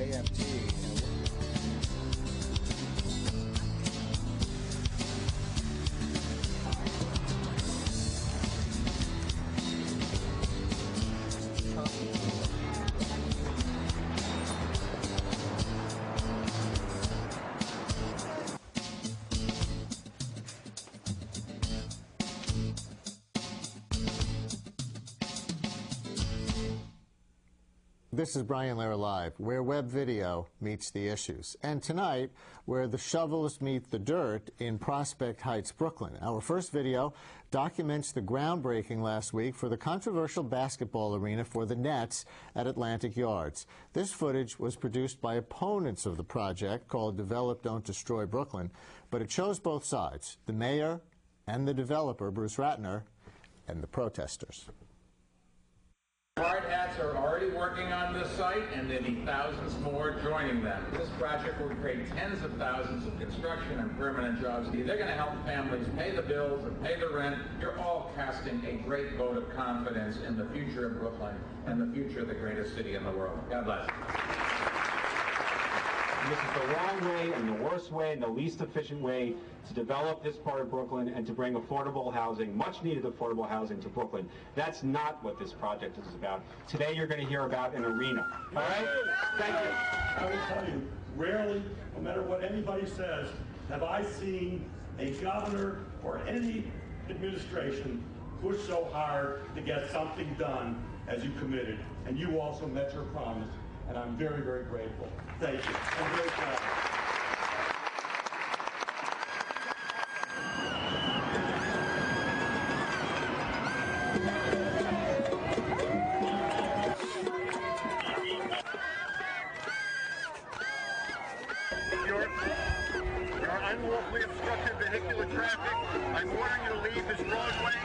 KFT. This is Brian Lehrer Live, where web video meets the issues. And tonight, where the shovels meet the dirt in Prospect Heights, Brooklyn. Our first video documents the groundbreaking last week for the controversial basketball arena for the Nets at Atlantic Yards. This footage was produced by opponents of the project called Develop Don't Destroy Brooklyn, but it shows both sides, the mayor and the developer, Bruce Ratner, and the protesters. Hard hats are already working on this site, and there'll be thousands more joining them. This project will create tens of thousands of construction and permanent jobs. They're going to help families pay the bills and pay the rent. You're all casting a great vote of confidence in the future of Brooklyn and the future of the greatest city in the world. God bless. This is the wrong way and the worst way and the least efficient way to develop this part of Brooklyn and to bring affordable housing, much needed affordable housing, to Brooklyn. That's not what this project is about. Today you're going to hear about an arena. All right? Thank you. I will tell you, rarely, no matter what anybody says, have I seen a governor or any administration push so hard to get something done as you committed. And you also met your promise. And I'm very, very grateful. Thank you. I'm very proud. Your unlawfully obstructed vehicular traffic. I'm ordering you to leave this roadway.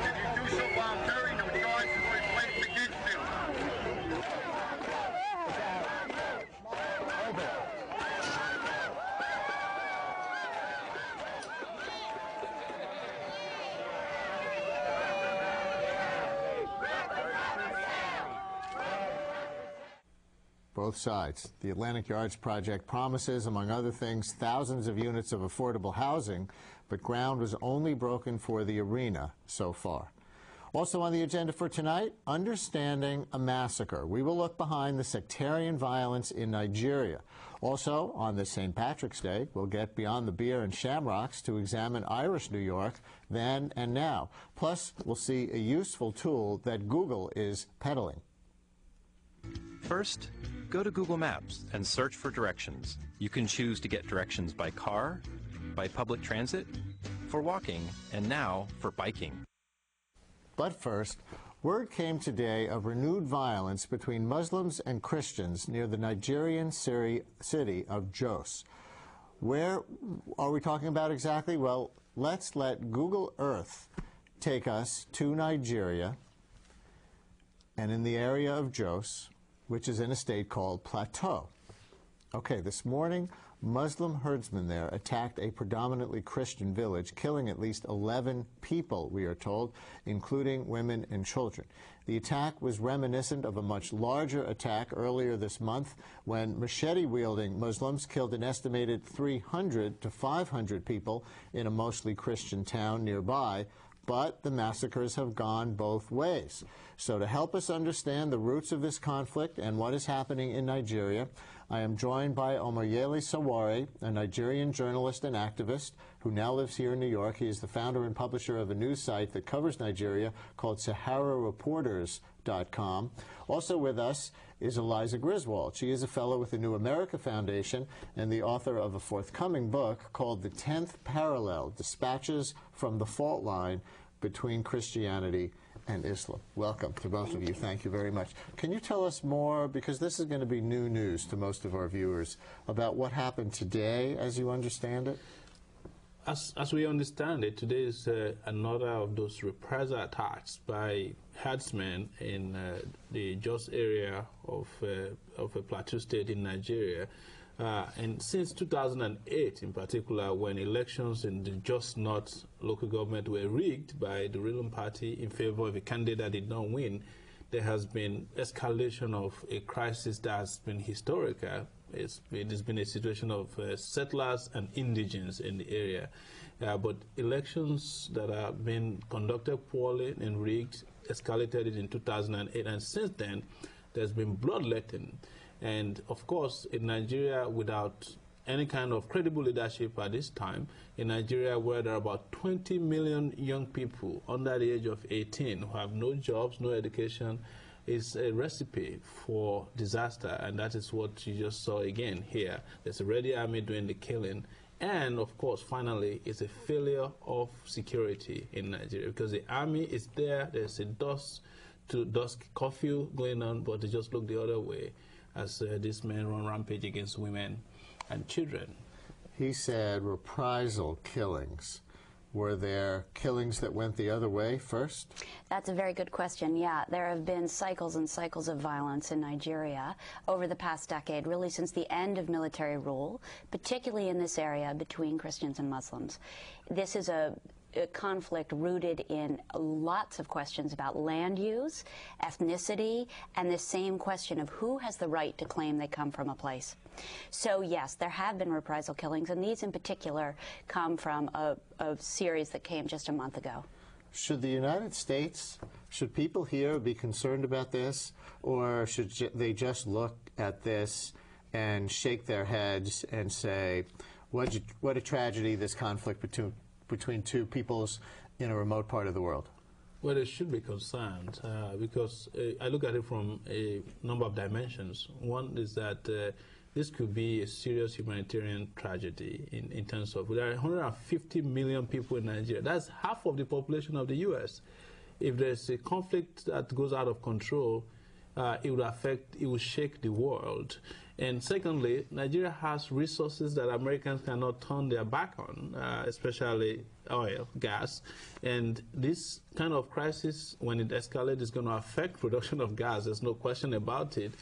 If you do so while carrying no charges will be placed against you. Both sides. The Atlantic Yards project promises, among other things, thousands of units of affordable housing, but ground was only broken for the arena so far. Also on the agenda for tonight, understanding a massacre. We will look behind the sectarian violence in Nigeria. Also, on this St. Patrick's Day, we'll get beyond the beer and shamrocks to examine Irish New York then and now. Plus, we'll see a useful tool that Google is peddling. First, go to Google Maps and search for directions. You can choose to get directions by car, by public transit, for walking, and now for biking. But first, word came today of renewed violence between Muslims and Christians near the Nigerian city of Jos. Where are we talking about exactly? Well, let's let Google Earth take us to Nigeria and in the area of Jos, which is in a state called Plateau. Okay, this morning, Muslim herdsmen there attacked a predominantly Christian village, killing at least 11 people, we are told, including women and children. The attack was reminiscent of a much larger attack earlier this month when machete-wielding Muslims killed an estimated 300 to 500 people in a mostly Christian town nearby. But the massacres have gone both ways. So to help us understand the roots of this conflict and what is happening in Nigeria, I am joined by Omoyele Sowore, a Nigerian journalist and activist who now lives here in New York. He is the founder and publisher of a news site that covers Nigeria called SaharaReporters.com. Also with us is Eliza Griswold. She is a fellow with the New America Foundation and the author of a forthcoming book called The 10th Parallel, Dispatches from the Fault Line Between Christianity and Islam. Welcome to both of you. Thank you very much. Can you tell us more, because this is going to be new news to most of our viewers, about what happened today as you understand it? As we understand it, today is another of those reprisal attacks by herdsmen in the Jos area of a plateau state in Nigeria. And since 2008 in particular, when elections in the Jos North local government were rigged by the ruling party in favor of a candidate that did not win, there has been escalation of a crisis that has been historical. It's been a situation of settlers and indigents in the area. But elections that have been conducted poorly and rigged escalated in 2008, and since then there's been bloodletting. And of course, in Nigeria, without any kind of credible leadership at this time, in Nigeria where there are about 20 million young people under the age of 18 who have no jobs, no education, is a recipe for disaster, and that is what you just saw again here. There's a ready army doing the killing, and of course, finally, it's a failure of security in Nigeria because the army is there, there's a dusk to dusk curfew going on, but they just look the other way as these men run rampage against women and children. He said reprisal killings. Were there killings that went the other way first? That's a very good question. Yeah, there have been cycles and cycles of violence in Nigeria over the past decade, really since the end of military rule, particularly in this area between Christians and Muslims. This is a conflict rooted in lots of questions about land use, ethnicity, and the same question of who has the right to claim they come from a place. So yes, there have been reprisal killings, and these in particular come from a series that came just a month ago. Should the United States, should people here be concerned about this, or should they just look at this and shake their heads and say, what a tragedy, this conflict between two peoples in a remote part of the world? Well, they should be concerned because I look at it from a number of dimensions. One is that this could be a serious humanitarian tragedy in terms of there are 150 million people in Nigeria. That's half of the population of the U.S. If there's a conflict that goes out of control, it will shake the world. And secondly, Nigeria has resources that Americans cannot turn their back on, especially oil, gas. And this kind of crisis, when it escalates, is going to affect production of gas. There's no question about it.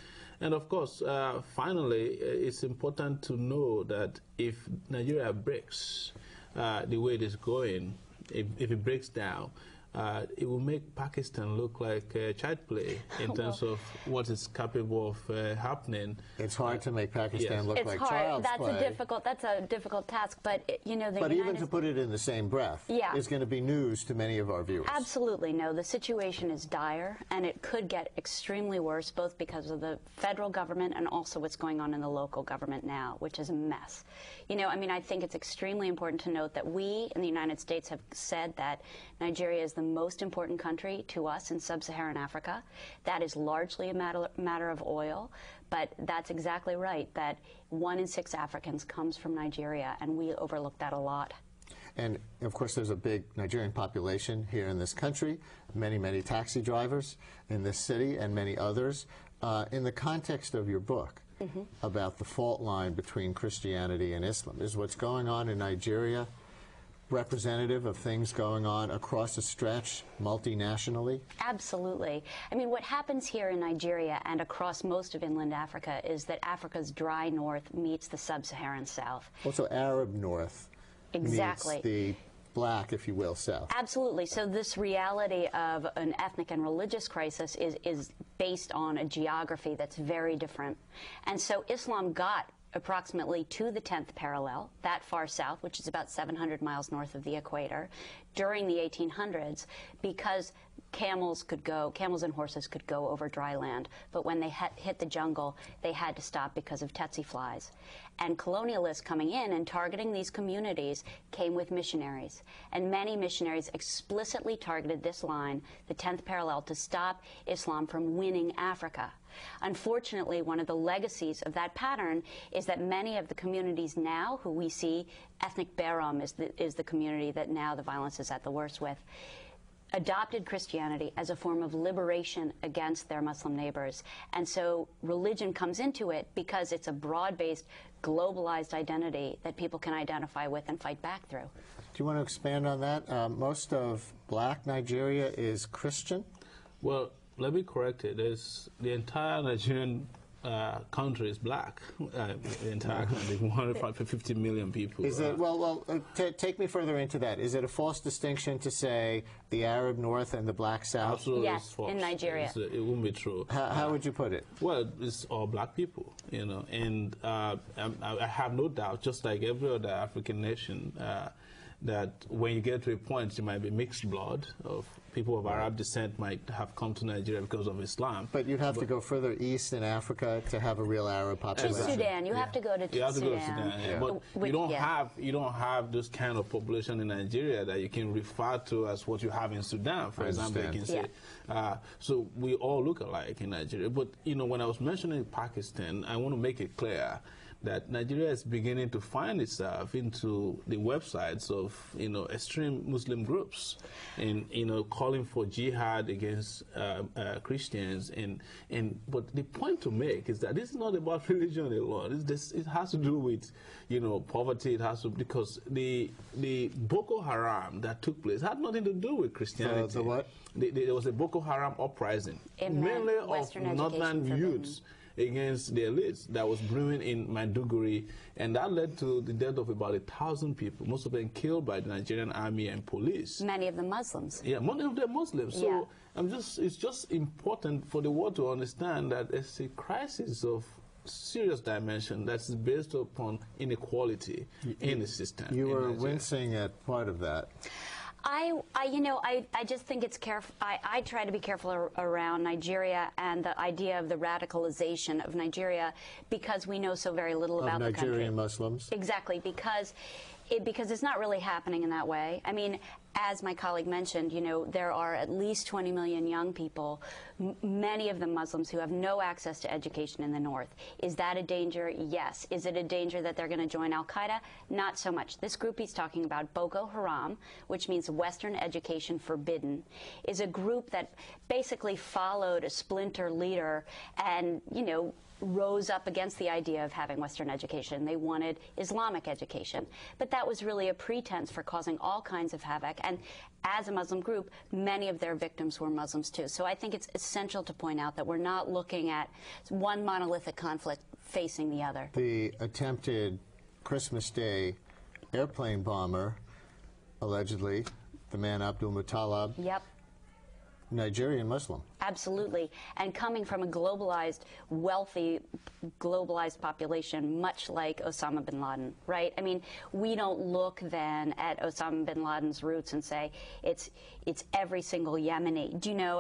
And of course, finally, it's important to know that if Nigeria breaks the way it is going, if it breaks down, it will make Pakistan look like child play in terms of what is capable of happening. It's hard to make Pakistan look like child's play. That's a difficult task, but you know, but even to put it in the same breath is going to be news to many of our viewers. Absolutely, no. The situation is dire, and it could get extremely worse, both because of the federal government and also what's going on in the local government now, which is a mess. You know, I mean, I think it's extremely important to note that we in the United States have said that Nigeria is the most important country to us in sub-Saharan Africa. That is largely a matter of oil, but that's exactly right, that 1 in 6 Africans comes from Nigeria, and we overlook that a lot. And, of course, there's a big Nigerian population here in this country, many, many taxi drivers in this city and many others. In the context of your book about the fault line between Christianity and Islam, is what's going on in Nigeria representative of things going on across a stretch multinationally? Absolutely. I mean, what happens here in Nigeria and across most of inland Africa is that Africa's dry north meets the sub-Saharan south. Also Arab north meets the black, if you will, south. Absolutely. So this reality of an ethnic and religious crisis is based on a geography that's very different. And so Islam got approximately to the 10th parallel, that far south, which is about 700 miles north of the equator, during the 1800s, because camels and horses could go over dry land. But when they hit the jungle, they had to stop because of tsetse flies. And colonialists coming in and targeting these communities came with missionaries. And many missionaries explicitly targeted this line, the 10th parallel, to stop Islam from winning Africa. Unfortunately, one of the legacies of that pattern is that many of the communities now who we see, ethnic Beram is the community that now the violence is at the worst with, adopted Christianity as a form of liberation against their Muslim neighbors. And so religion comes into it because it's a broad-based, globalized identity that people can identify with and fight back through. Do you want to expand on that? Most of black Nigeria is Christian? Well, let me correct it. The entire Nigerian country is black. The entire country, 150 million people. Is it, take me further into that. Is it a false distinction to say the Arab North and the black South? Absolutely, yes, it's false. in Nigeria. It wouldn't be true. How would you put it? Well, it's all black people, and I have no doubt, just like every other African nation, that when you get to a point, you might be mixed blood of people of Arab descent might have come to Nigeria because of Islam. But you'd have to go further east in Africa to have a real Arab population. To Sudan, you have to go to Sudan. You have to go to Sudan, yeah. But you don't have this kind of population in Nigeria that you can refer to as what you have in Sudan, for example. You can say. So we all look alike in Nigeria. But when I was mentioning Pakistan, I want to make it clear that Nigeria is beginning to find itself into the websites of extreme Muslim groups, and calling for jihad against Christians. But the point to make is that this is not about religion alone. It has to do with poverty. It has to, because the Boko Haram that took place had nothing to do with Christianity. The what? There was a Boko Haram uprising, mainly of northern youths against the elites that was brewing in Maiduguri, and that led to the death of about 1,000 people, most of them killed by the Nigerian army and police. Many of them Muslims. Yeah, many of them Muslims. So it's just important for the world to understand that it's a crisis of serious dimension that's based upon inequality in the system. You were wincing at part of that. I just think it's careful. I try to be careful around Nigeria and the idea of the radicalization of Nigeria, because we know so very little about the country. Nigerian Muslims? Exactly, because it's not really happening in that way. I mean, as my colleague mentioned, there are at least 20 million young people, many of them Muslims, who have no access to education in the North. Is that a danger? Yes. Is it a danger that they're going to join Al-Qaeda? Not so much. This group he's talking about, Boko Haram, which means Western education forbidden, is a group that basically followed a splinter leader and, rose up against the idea of having Western education. They wanted Islamic education. But that was really a pretense for causing all kinds of havoc. And as a Muslim group, many of their victims were Muslims too. So I think it's essential to point out that we're not looking at one monolithic conflict facing the other. The attempted Christmas Day airplane bomber, allegedly, the man Abdul Muttalib. Yep. Nigerian Muslim. Absolutely. And coming from a globalized, wealthy, globalized population, much like Osama bin Laden, right? I mean, we don't look then at Osama bin Laden's roots and say it's every single Yemeni,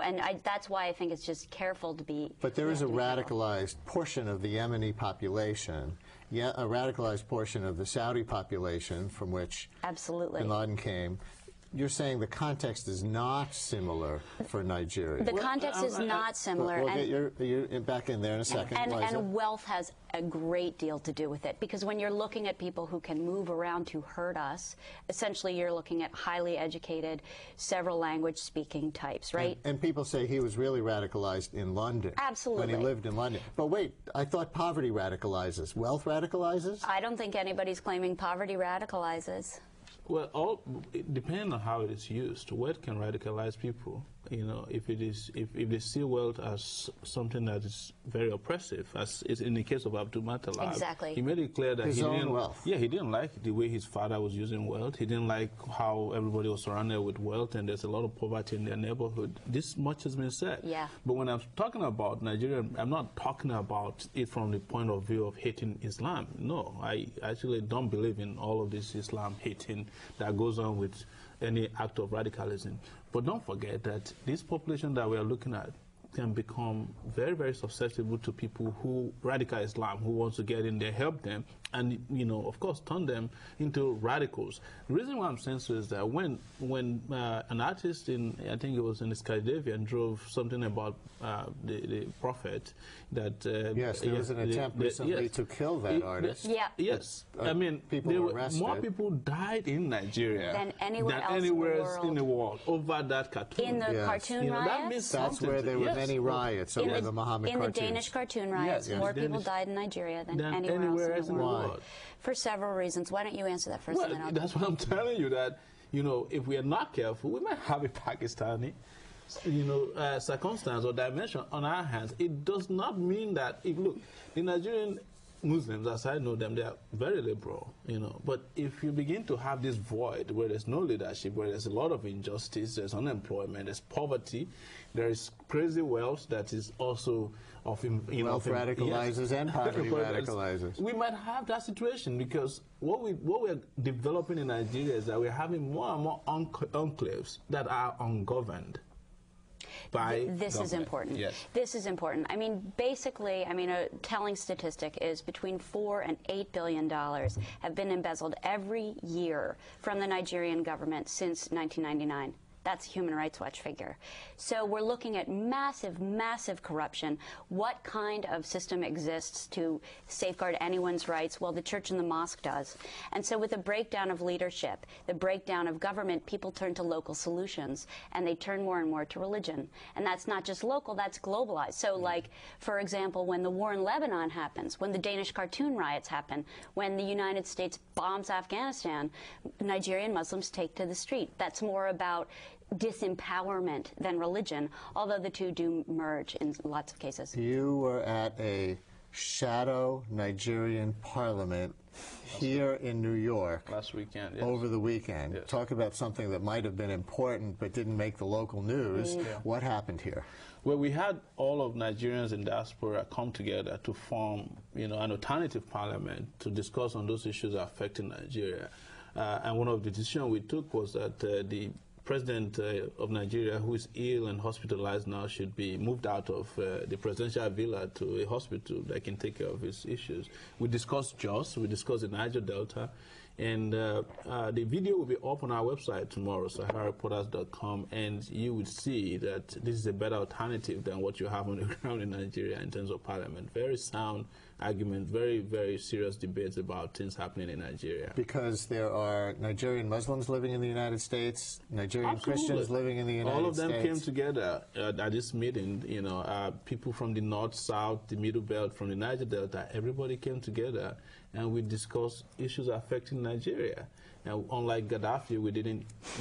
and that's why I think it's just careful to be. But there is a radicalized portion of the Yemeni population, a radicalized portion of the Saudi population from which bin Laden came. You're saying the context is not similar for Nigeria. The context is not similar. We'll get you back in there in a second. And wealth has a great deal to do with it, because when you're looking at people who can move around to hurt us, essentially you're looking at highly educated, several language speaking types, right? And people say he was really radicalized in London. Absolutely. When he lived in London. But wait, I thought poverty radicalizes. Wealth radicalizes? I don't think anybody's claiming poverty radicalizes. Well, it depends on how it is used. Wealth can radicalize people. If they see wealth as something that is very oppressive, as is in the case of Abdul Muttalib. Exactly. He made it clear that his own wealth. Yeah, he didn't like the way his father was using wealth. He didn't like how everybody was surrounded with wealth, and there's a lot of poverty in their neighborhood. This much has been said. Yeah. But when I'm talking about Nigeria, I'm not talking about it from the point of view of hating Islam. No, I actually don't believe in all of this Islam hating that goes on with any act of radicalism. But don't forget that this population that we are looking at can become very, very susceptible to people who radical Islam, who wants to get in there, help them, and, of course, turn them into radicals. The reason why I'm saying so is that when an artist I think it was in Scandinavia, drove something about the prophet, that yes, there was an attempt recently to kill that artist. Yeah. Yes, I mean, more people died in Nigeria than anywhere else in the world over that cartoon. In the cartoon riots? That means that's where there were many riots over the Muhammad cartoons. In the Danish cartoon riots, more people died in Nigeria than anywhere else in the world. For several reasons. Why don't you answer that first? Well, that's what I'm telling you, that, if we are not careful, we might have a Pakistani circumstance or dimension on our hands, it does not mean that, look, the Nigerian Muslims, as I know them, they are very liberal, but if you begin to have this void where there's no leadership, where there's a lot of injustice, there's unemployment, there's poverty, there is crazy wealth that is also of, wealth radicalizes and poverty radicalizes. We might have that situation because what we're developing in Nigeria is that we're having more and more enclaves that are ungoverned. This is important. Yes. This is important. I mean, basically, a telling statistic is between $4 and $8 billion have been embezzled every year from the Nigerian government since 1999. That's a Human Rights Watch figure. So we're looking at massive, massive corruption. What kind of system exists to safeguard anyone's rights? Well, the church and the mosque does. And so with the breakdown of leadership, the breakdown of government, people turn to local solutions, and they turn more and more to religion. And that's not just local, that's globalized. So like, for example, when the war in Lebanon happens, when the Danish cartoon riots happen, when the United States bombs Afghanistan, Nigerian Muslims take to the street. That's more about disempowerment than religion, although the two do merge in lots of cases. You were at a shadow Nigerian parliament here in New York last weekend. Yes. Over the weekend. Yes. Talk about something that might have been important but didn't make the local news. What happened here? Well, we had all of Nigerians in diaspora come together to form, an alternative parliament to discuss on those issues affecting Nigeria. And one of the decisions we took was that the President of Nigeria, who is ill and hospitalized now, should be moved out of the presidential villa to a hospital that can take care of his issues. We discussed Jos, we discussed the Niger Delta, and the video will be up on our website tomorrow, SaharaReporters.com, and you will see that this is a better alternative than what you have on the ground in Nigeria in terms of parliament. Very sound argument, very, very serious debates about things happening in Nigeria. Because there are Nigerian Muslims living in the United States, Nigerian Christians living in the United States. All of them came together at this meeting, people from the north, south, the middle belt, from the Niger Delta, everybody came together and we discussed issues affecting Nigeria. And unlike Gaddafi,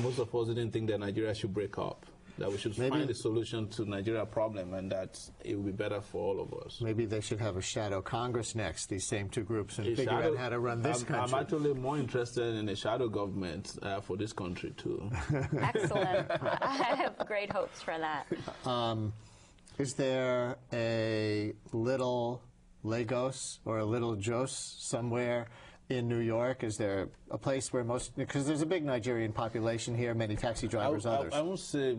most of us didn't think that Nigeria should break up, that we should find a solution to Nigeria problem, and that it will be better for all of us. Maybe they should have a shadow Congress next, these same two groups, and figure out how to run this country. I'm actually more interested in a shadow government for this country, too. Excellent. I have great hopes for that. Is there a little Lagos or a little Jos somewhere in New York? Is there a place where because there's a big Nigerian population here, many taxi drivers, others. I won't say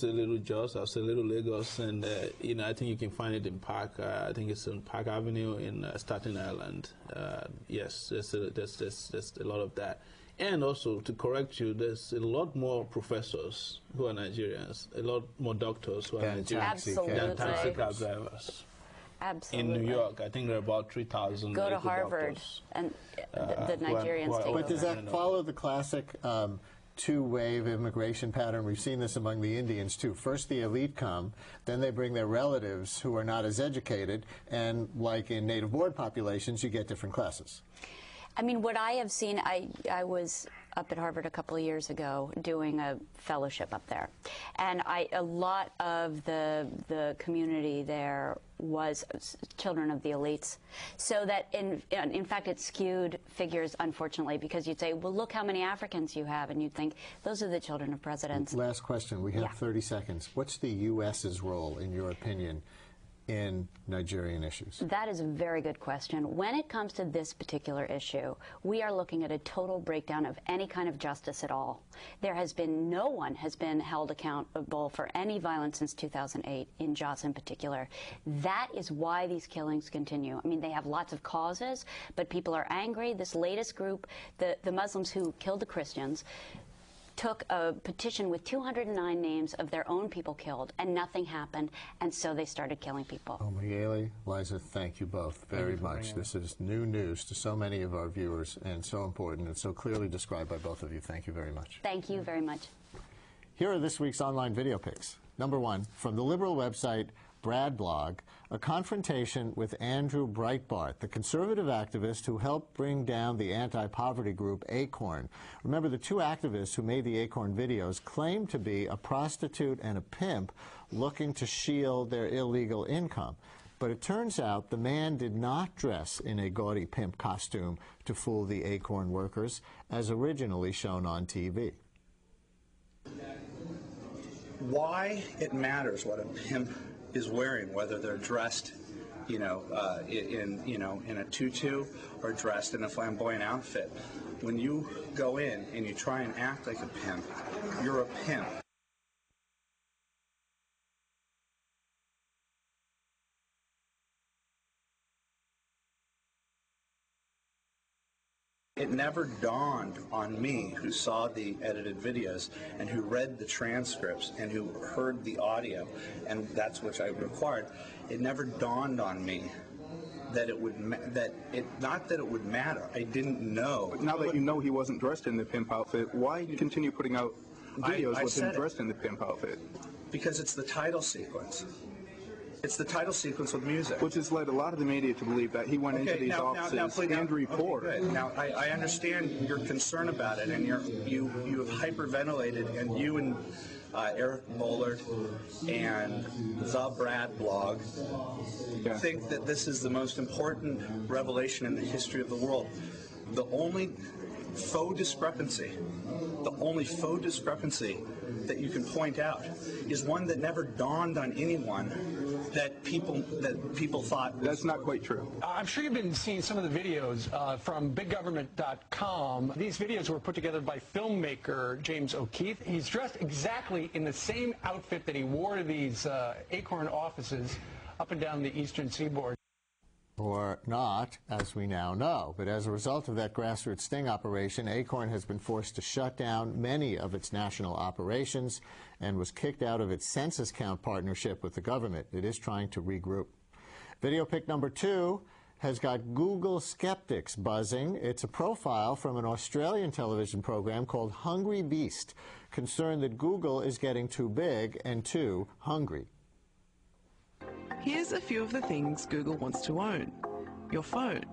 little Jos, I'll say little Lagos, and I think you can find it in Park. I think it's on Park Avenue in Staten Island. Yes, there's a lot of that. And also, to correct you, there's a lot more professors who are Nigerians, a lot more doctors who are Nigerians than taxi cab drivers. Absolutely. In New York, I think there are about 3,000. Go to Harvard, and the Nigerians take over. But does that follow the classic two-wave immigration pattern? We've seen this among the Indians, too. First the elite come, then they bring their relatives who are not as educated, and like in native-born populations, you get different classes. I mean, what I have seen, I was up at Harvard a couple of years ago doing a fellowship up there, and a lot of the community there was children of the elites, so that in fact it skewed figures, unfortunately, because you'd say, well, look how many Africans you have, and you'd think those are the children of presidents. Last question, we have 30 seconds. What's the U.S.'s role, in your opinion, in Nigerian issues? That is a very good question. When it comes to this particular issue, we are looking at a total breakdown of any kind of justice at all. No one has been held accountable for any violence since 2008, in Jos in particular. That is why these killings continue. I mean, they have lots of causes, but people are angry. This latest group, the Muslims who killed the Christians, took a petition with 209 names of their own people killed, and nothing happened, and so they started killing people. Omoyele, Eliza, thank you both very much. This is new news to so many of our viewers, and so important, and so clearly described by both of you. Thank you very much. Thank you very much. Here are this week's online video picks. Number one, from the liberal website Brad blog, a confrontation with Andrew Breitbart, the conservative activist who helped bring down the anti-poverty group Acorn. Remember, the two activists who made the Acorn videos claimed to be a prostitute and a pimp looking to shield their illegal income. But it turns out the man did not dress in a gaudy pimp costume to fool the Acorn workers, as originally shown on TV. Why it matters what a pimp is wearing, whether they're dressed, in a tutu or dressed in a flamboyant outfit. When you go in and you try and act like a pimp, you're a pimp. It never dawned on me, who saw the edited videos and who read the transcripts and who heard the audio, and that's which I required. It never dawned on me that it would not that it would matter. I didn't know. But now that you know he wasn't dressed in the pimp outfit, why continue putting out videos with him dressed in the pimp outfit? Because it's the title sequence. It's the title sequence with music. Which has led a lot of the media to believe that he went into these offices and reported. Now, I understand your concern about it, and you have hyperventilated, and you and Eric Bollard and the Brad blog think that this is the most important revelation in the history of the world. The only faux discrepancy that you can point out is one that never dawned on anyone that people thought was... That's not quite true. I'm sure you've been seeing some of the videos from BigGovernment.com. These videos were put together by filmmaker James O'Keefe. He's dressed exactly in the same outfit that he wore to these Acorn offices up and down the eastern seaboard. Or not, as we now know. But as a result of that grassroots sting operation, Acorn has been forced to shut down many of its national operations and was kicked out of its census count partnership with the government. It is trying to regroup. Video pick number 2 has got Google skeptics buzzing. It's a profile from an Australian television program called Hungry Beast, concerned that Google is getting too big and too hungry. Here's a few of the things Google wants to own: your phone,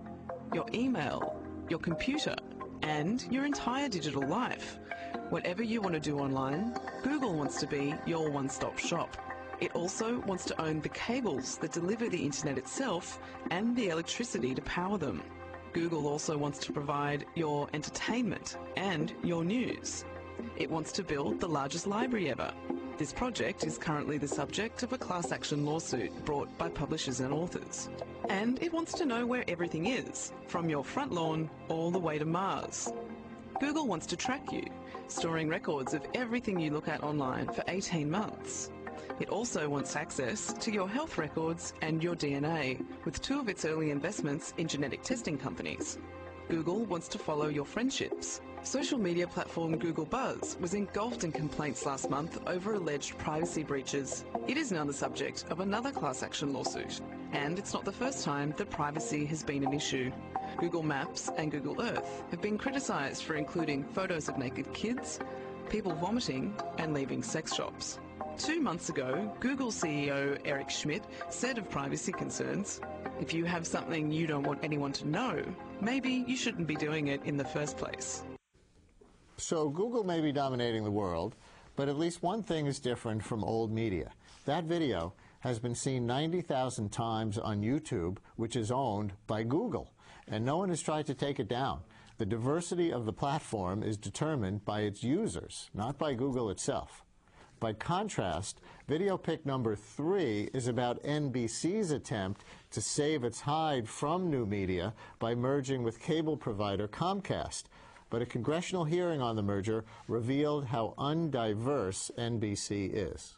your email, your computer, and your entire digital life. Whatever you want to do online, Google wants to be your one-stop shop. It also wants to own the cables that deliver the internet itself and the electricity to power them. Google also wants to provide your entertainment and your news. It wants to build the largest library ever. This project is currently the subject of a class action lawsuit brought by publishers and authors. And it wants to know where everything is, from your front lawn all the way to Mars. Google wants to track you, storing records of everything you look at online for 18 months. It also wants access to your health records and your DNA, with 2 of its early investments in genetic testing companies. Google wants to follow your friendships. Social media platform Google Buzz was engulfed in complaints last month over alleged privacy breaches. It is now the subject of another class action lawsuit. And it's not the first time that privacy has been an issue. Google Maps and Google Earth have been criticised for including photos of naked kids, people vomiting, and leaving sex shops. 2 months ago, Google CEO Eric Schmidt said of privacy concerns, "If you have something you don't want anyone to know, maybe you shouldn't be doing it in the first place." So Google may be dominating the world, but at least one thing is different from old media. That video has been seen 90,000 times on YouTube, which is owned by Google, and no one has tried to take it down. The diversity of the platform is determined by its users, not by Google itself. By contrast, video pick number 3 is about NBC's attempt to save its hide from new media by merging with cable provider Comcast. But a congressional hearing on the merger revealed how undiverse NBC is.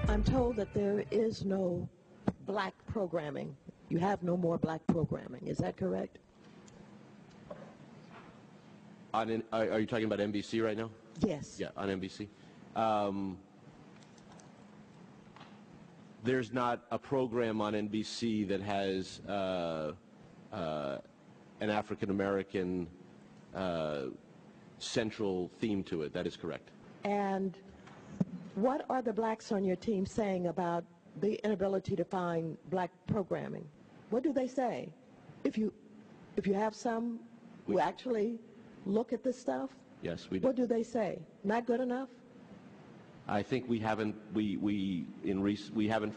I'm told that there is no black programming. You have no more black programming. Is that correct? Are you talking about NBC right now? Yes. Yeah, on NBC. There's not a program on NBC that has an African-American central theme to it. That is correct. And what are the blacks on your team saying about the inability to find black programming. What do they say? If you have some who actually look at this stuff, Yes, we do. what do they say? Not good enough? I think we haven't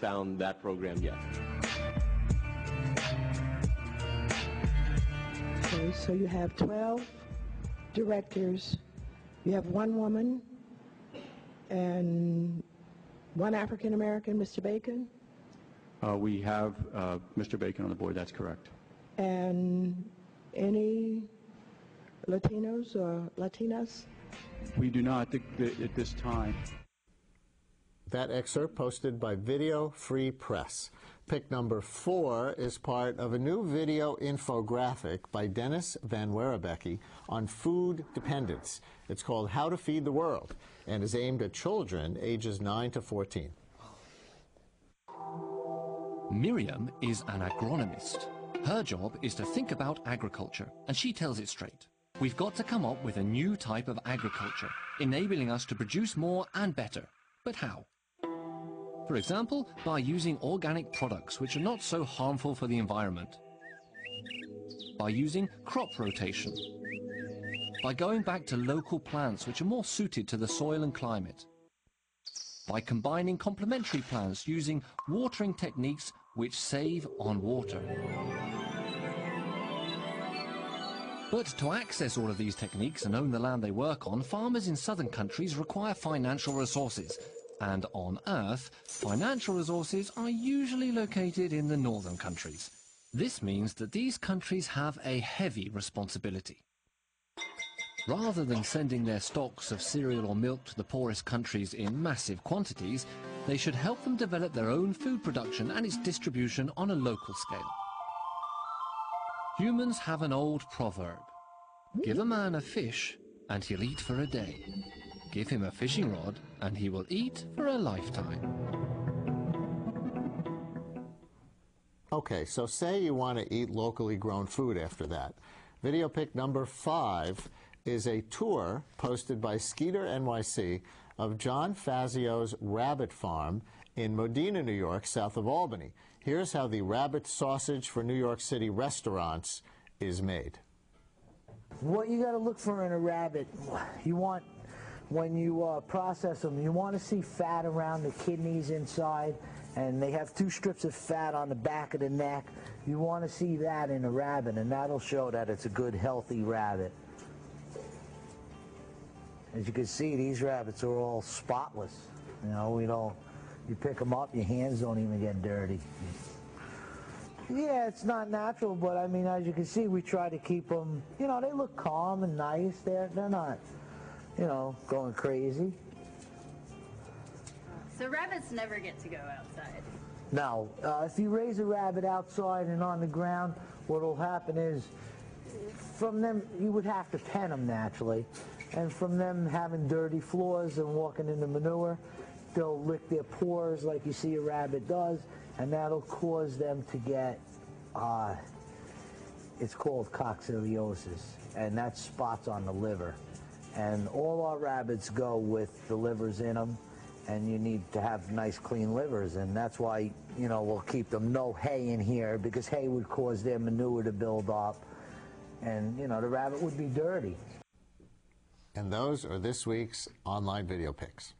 found that program yet. Okay, so you have 12 directors. You have one woman and one African American, Mr. Bacon, We have Mr. Bacon on the board, that's correct. and any Latinos or Latinas? We do not at this time. That excerpt posted by Video Free Press. Pick number 4 is part of a new video infographic by Dennis Van Werebecke on food dependence. It's called How to Feed the World and is aimed at children ages 9 to 14. Miriam is an agronomist. Her job is to think about agriculture, and she tells it straight. We've got to come up with a new type of agriculture, enabling us to produce more and better. But how? For example, by using organic products which are not so harmful for the environment. By using crop rotation. By going back to local plants which are more suited to the soil and climate. By combining complementary plants using watering techniques which save on water. But to access all of these techniques and own the land they work on, farmers in southern countries require financial resources. And on Earth, financial resources are usually located in the northern countries. This means that these countries have a heavy responsibility. Rather than sending their stocks of cereal or milk to the poorest countries in massive quantities, they should help them develop their own food production and its distribution on a local scale. Humans have an old proverb: give a man a fish and he'll eat for a day. Give him a fishing rod and he will eat for a lifetime. Okay, so say you want to eat locally grown food after that. Video pick number 5 is a tour posted by Skeeter NYC of John Fazio's rabbit farm in Modena, New York, south of Albany. Here's how the rabbit sausage for New York City restaurants is made. What you got to look for in a rabbit, you want, when you process them, you want to see fat around the kidneys inside, and they have 2 strips of fat on the back of the neck. You want to see that in a rabbit, and that'll show that it's a good, healthy rabbit. As you can see, these rabbits are all spotless. You know, you pick them up, your hands don't even get dirty. Yeah, it's not natural, but I mean, as you can see, we try to keep them, you know, they look calm and nice. They're not, you know, going crazy. So rabbits never get to go outside? No. If you raise a rabbit outside and on the ground, what will happen is, from them, you would have to pen them naturally. And from them having dirty floors and walking in the manure, they'll lick their pores like you see a rabbit does, and that'll cause them to get, it's called coccidiosis, and that's spots on the liver. And all our rabbits go with the livers in them, and you need to have nice clean livers, and that's why, you know, we'll keep them no hay in here, because hay would cause their manure to build up, and, you know, the rabbit would be dirty. And those are this week's online video picks.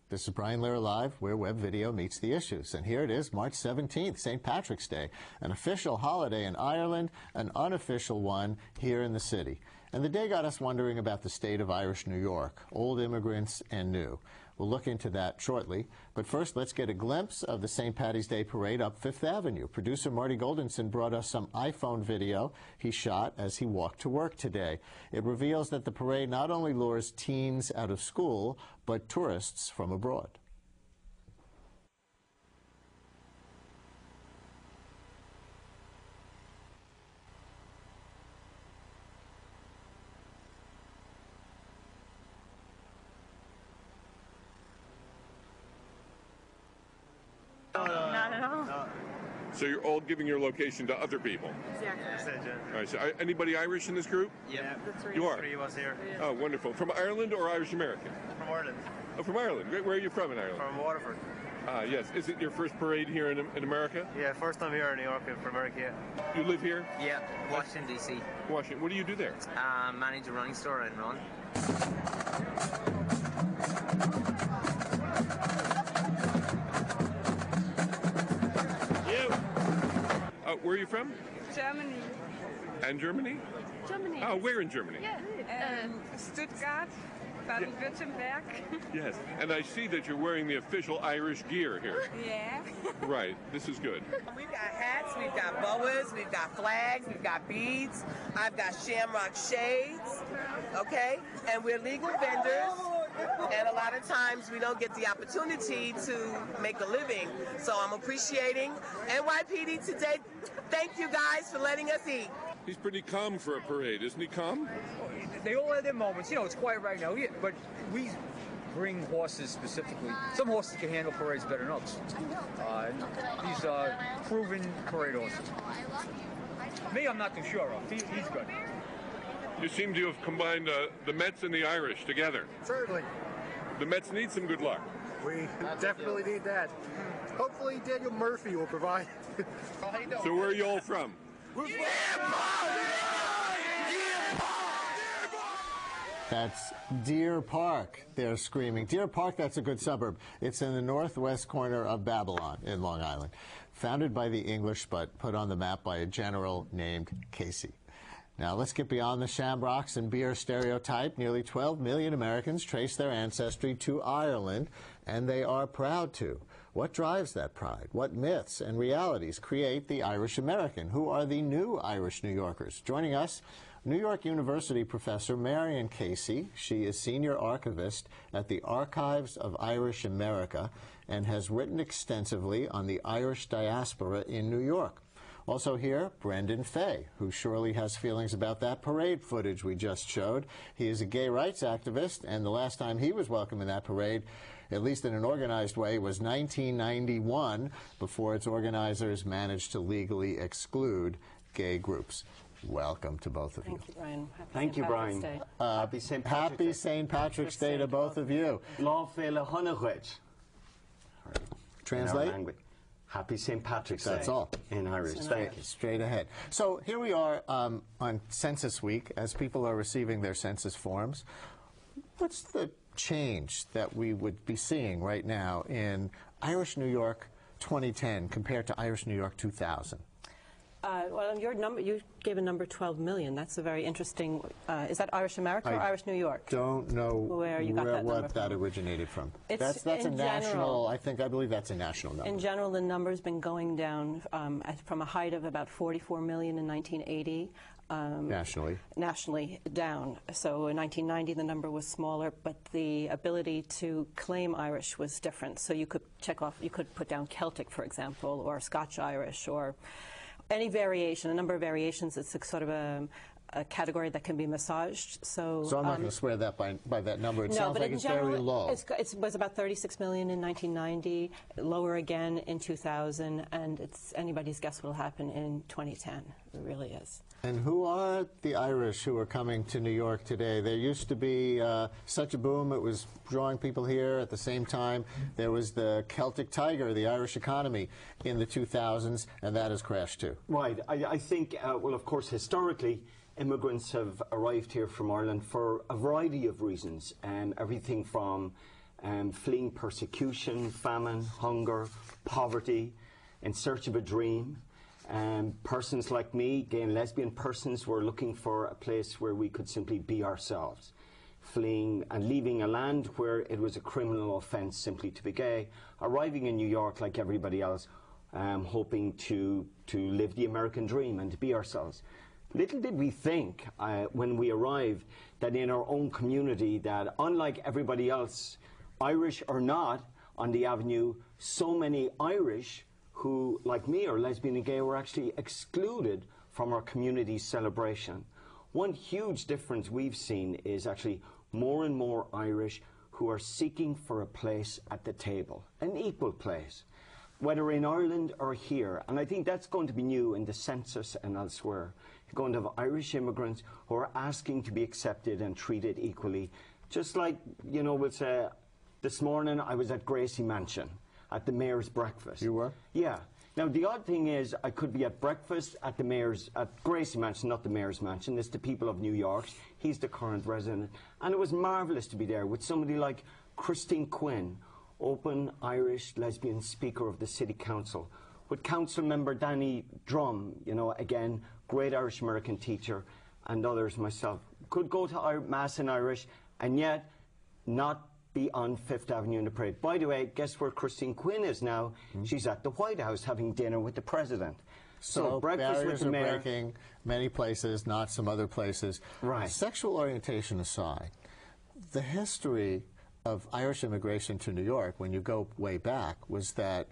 This is Brian Lehrer Live, where web video meets the issues. And here it is, March 17th, St. Patrick's Day, an official holiday in Ireland, an unofficial one here in the city. And the day got us wondering about the state of Irish New York, old immigrants and new. We'll look into that shortly. But first, let's get a glimpse of the St. Paddy's Day parade up Fifth Avenue. Producer Marty Goldenson brought us some iPhone video he shot as he walked to work today. It reveals that the parade not only lures teens out of school, but tourists from abroad. Not at all. No. So you're all giving your location to other people? Exactly. All right, so anybody Irish in this group? Yeah. That's right. You are? 3 of us here. Oh, wonderful. From Ireland or Irish American? From Ireland. Oh, from Ireland. Great. Where are you from in Ireland? From Waterford. Yes. Is it your first parade here in America? Yeah, first time here in New York for America, yeah. You live here? Yeah, Washington, D.C. Washington. What do you do there? Manage a running store and run. Where are you from? Germany. And Germany? Germany. Oh, where in Germany? Yeah, Stuttgart, Baden-Württemberg. Yes, and I see that you're wearing the official Irish gear here. Yeah. Right, this is good. We've got hats, we've got boas, we've got flags, we've got beads. I've got shamrock shades, okay? And we're legal vendors, and a lot of times we don't get the opportunity to make a living. So I'm appreciating NYPD today. Thank you guys for letting us eat. He's pretty calm for a parade, isn't he calm? They all have their moments. You know, it's quiet right now, but we bring horses specifically. Some horses can handle parades better than others. These are proven parade horses. Me, I'm not too sure of. He's good. You seem to have combined the Mets and the Irish together. Certainly. The Mets need some good luck. We definitely need that. Hopefully Daniel Murphy will provide. So where are you all from? That's Deer Park. They're screaming. Deer Park, that's a good suburb. It's in the northwest corner of Babylon in Long Island. Founded by the English, but put on the map by a general named Casey. Now, let's get beyond the shamrocks and beer stereotype. Nearly 12 million Americans trace their ancestry to Ireland, and they are proud to. What drives that pride? What myths and realities create the Irish American? Who are the new Irish New Yorkers? Joining us, New York University professor Marion Casey. She is senior archivist at the Archives of Irish America and has written extensively on the Irish diaspora in New York. Also here, Brendan Fay, who surely has feelings about that parade footage we just showed. He is a gay rights activist, and the last time he was welcome in that parade, at least in an organized way, was 1991, before its organizers managed to legally exclude gay groups. Welcome to both of you. Thank you, Brian. Thank you, Brian. Happy St. Patrick's Day to both of you. Translate? Happy St. Patrick's Day. That's all. In Irish. Thank you. Straight ahead. So here we are on Census Week, as people are receiving their census forms. What's the change that we would be seeing right now in Irish New York 2010 compared to Irish New York 2000? Well, your number, you gave a number 12 million. That's a very interesting. Is that Irish America or Irish New York? Don't know what that originated from. It's that's a national. I believe that's a national number. In general, the number's been going down from a height of about 44 million in 1980. Nationally down. So in 1990 the number was smaller, but the ability to claim Irish was different. So you could check off, you could put down Celtic, for example, or Scotch Irish, or any variation, a number of variations. It's sort of a category that can be massaged. So I'm not going to swear that by that number. It sounds like it's very low. It was about 36 million in 1990, lower again in 2000, and it's anybody's guess what will happen in 2010. It really is. And who are the Irish who are coming to New York today? There used to be such a boom. It was drawing people here. At the same time, there was the Celtic Tiger, the Irish economy, in the 2000s, and that has crashed too. Right. I think, well, of course, historically, immigrants have arrived here from Ireland for a variety of reasons. Everything from fleeing persecution, famine, hunger, poverty, in search of a dream. Persons like me, gay and lesbian persons, were looking for a place where we could simply be ourselves, fleeing and leaving a land where it was a criminal offence simply to be gay, arriving in New York like everybody else, hoping to live the American dream and to be ourselves. Little did we think when we arrived that in our own community that, unlike everybody else, Irish or not, on the avenue, so many Irish who, like me, are lesbian and gay, were actually excluded from our community's celebration. One huge difference we've seen is actually more and more Irish who are seeking for a place at the table, an equal place, whether in Ireland or here. And I think that's going to be new in the census and elsewhere. You're going to have Irish immigrants who are asking to be accepted and treated equally. Just like, you know, we'll say, this morning I was at Gracie Mansion. at the mayor's breakfast. You were? Yeah. Now, the odd thing is, I could be at breakfast at the mayor's, at Gracie Mansion, not the mayor's mansion. It's the people of New York. He's the current resident. And it was marvellous to be there with somebody like Christine Quinn, open Irish lesbian speaker of the city council, with council member Danny Drum, you know, again, great Irish American teacher, and others, myself. Could go to Mass in Irish, and yet not be on Fifth Avenue in the parade. By the way, guess where Christine Quinn is now? She's at the White House having dinner with the president. So breakfast with the mayor. are breaking many places, not some other places. Right. Sexual orientation aside, the history of Irish immigration to New York, when you go way back, was that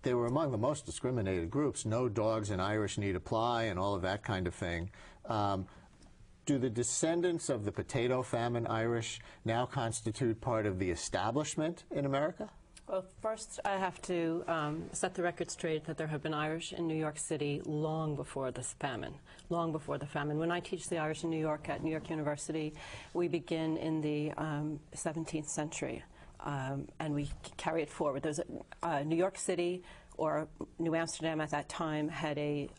they were among the most discriminated groups. No dogs in Irish need apply and all of that kind of thing. Do the descendants of the potato famine Irish now constitute part of the establishment in America? Well, first I have to set the record straight that there have been Irish in New York City long before this famine, long before the famine. When I teach the Irish in New York at New York University, we begin in the 17th century, and we carry it forward. There's New York City, or New Amsterdam at that time, had a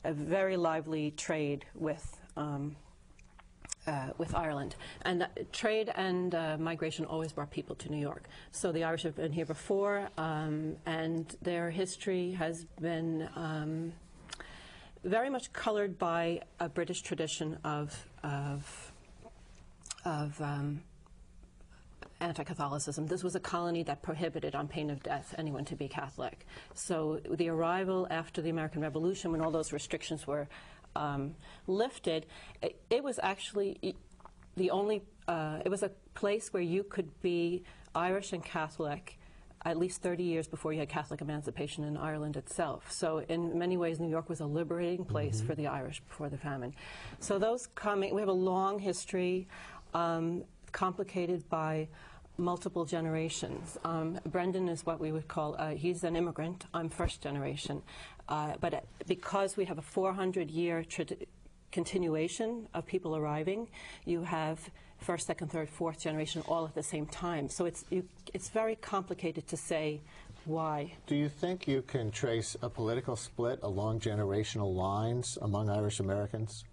very lively trade with Ireland, and trade and migration always brought people to New York. So the Irish have been here before, and their history has been very much colored by a British tradition of anti-Catholicism. This was a colony that prohibited, on pain of death, anyone to be Catholic. So the arrival after the American Revolution, when all those restrictions were lifted, it was actually the only, it was a place where you could be Irish and Catholic at least 30 years before you had Catholic emancipation in Ireland itself. So in many ways, New York was a liberating place for the Irish before the famine. So those we have a long history, complicated by multiple generations. Brendan is what we would call, he's an immigrant. I'm first generation. But because we have a 400-year continuation of people arriving, you have first, second, third, fourth generation all at the same time. So it's very complicated to say why. Do you think you can trace a political split along generational lines among Irish Americans?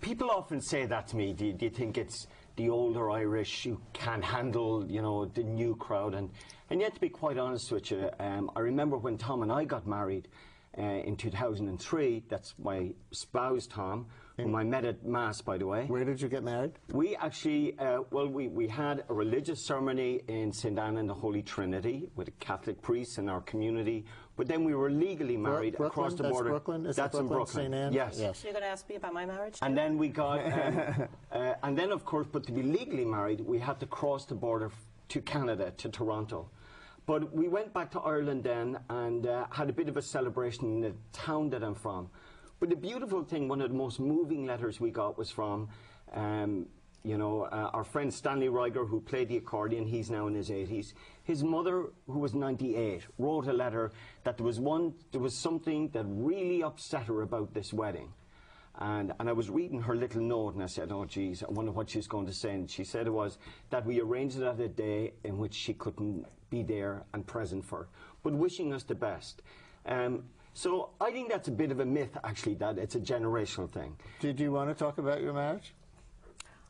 People often say that to me. Do you think it's the older Irish who can't handle, you know, the new crowd? And yet, to be quite honest with you, I remember when Tom and I got married in 2003. That's my spouse, Tom, whom I met at Mass, by the way. Where did you get married? We actually, we had a religious ceremony in St. Anne and the Holy Trinity with a Catholic priest in our community. But then we were legally married across the border. Brooklyn? Is That's that in Brooklyn. St. Anne? Yes. So you're going to ask me about my marriage? And then we got, and then of course, but to be legally married, we had to cross the border to Canada, to Toronto. But we went back to Ireland then and had a bit of a celebration in the town that I'm from. But the beautiful thing, one of the most moving letters we got was from, you know, our friend Stanley Riger, who played the accordion. He's now in his 80s. His mother, who was 98, wrote a letter that there was something that really upset her about this wedding. And I was reading her little note, and I said, oh, geez, I wonder what she's going to say. And she said it was that we arranged it at a day in which she couldn't be there and present for, but wishing us the best. So I think that's a bit of a myth, actually, that it's a generational thing. Did you want to talk about your marriage?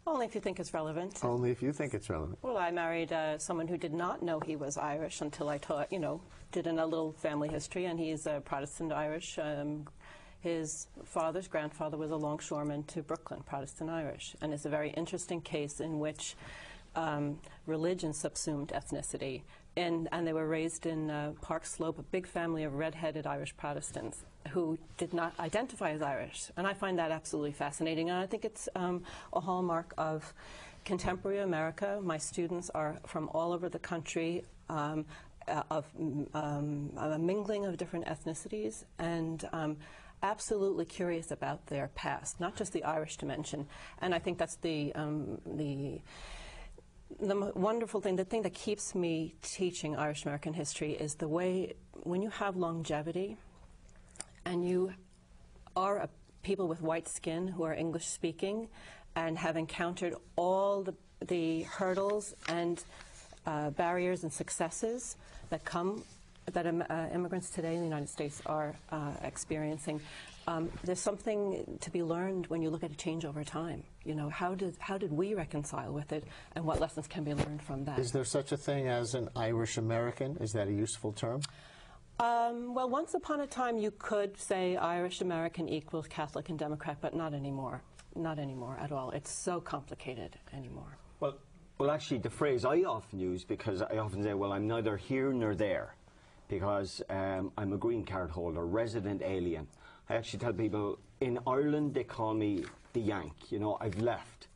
Only if you think it's relevant. Only if you think it's relevant. Well, I married someone who did not know he was Irish until I taught, you know, did a little family history, and he's Protestant Irish. His father's grandfather was a longshoreman to Brooklyn, Protestant Irish, and it's a very interesting case in which religion subsumed ethnicity. And they were raised in Park Slope, a big family of red-headed Irish Protestants who did not identify as Irish. And I find that absolutely fascinating. And I think it's a hallmark of contemporary America. My students are from all over the country, of a mingling of different ethnicities, and absolutely curious about their past, not just the Irish dimension. And I think that's the wonderful thing, the thing that keeps me teaching Irish American history is the way, when you have longevity and you are people with white skin who are English speaking and have encountered all the hurdles and barriers and successes that immigrants today in the United States are experiencing. There's something to be learned when you look at a change over time. You know, how did we reconcile with it, and what lessons can be learned from that? Is there such a thing as an Irish American? Is that a useful term? Well, once upon a time you could say Irish American equals Catholic and Democrat, but not anymore. Not anymore at all. It's so complicated anymore. Well, actually, the phrase I often use, because I often say, well, I'm neither here nor there, because I'm a green card holder, resident alien. I actually tell people, in Ireland, they call me the Yank. You know, I've left.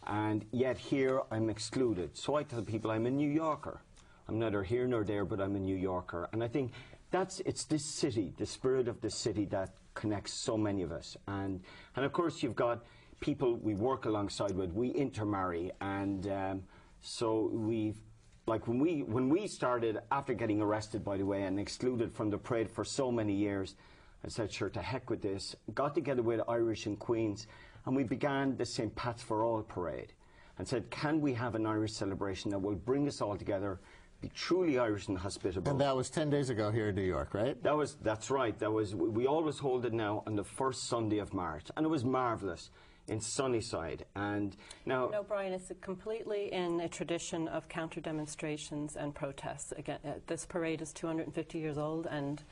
And yet here, I'm excluded. So I tell people I'm a New Yorker. I'm neither here nor there, but I'm a New Yorker. And I think it's this city, the spirit of the city, that connects so many of us. And of course, you've got people we work alongside with, we intermarry. And so we've, like when we started, after getting arrested, by the way, and excluded from the parade for so many years, I said, sure, to heck with this. Got together with Irish in Queens, and we began the St. Pat's for All parade, and said, can we have an Irish celebration that will bring us all together, be truly Irish and hospitable? And that was 10 days ago here in New York, right? That's right. We always hold it now on the first Sunday of March, and it was marvellous in Sunnyside. And now, no, Brian, it's completely in a tradition of counter demonstrations and protests. Again, this parade is 250 years old, and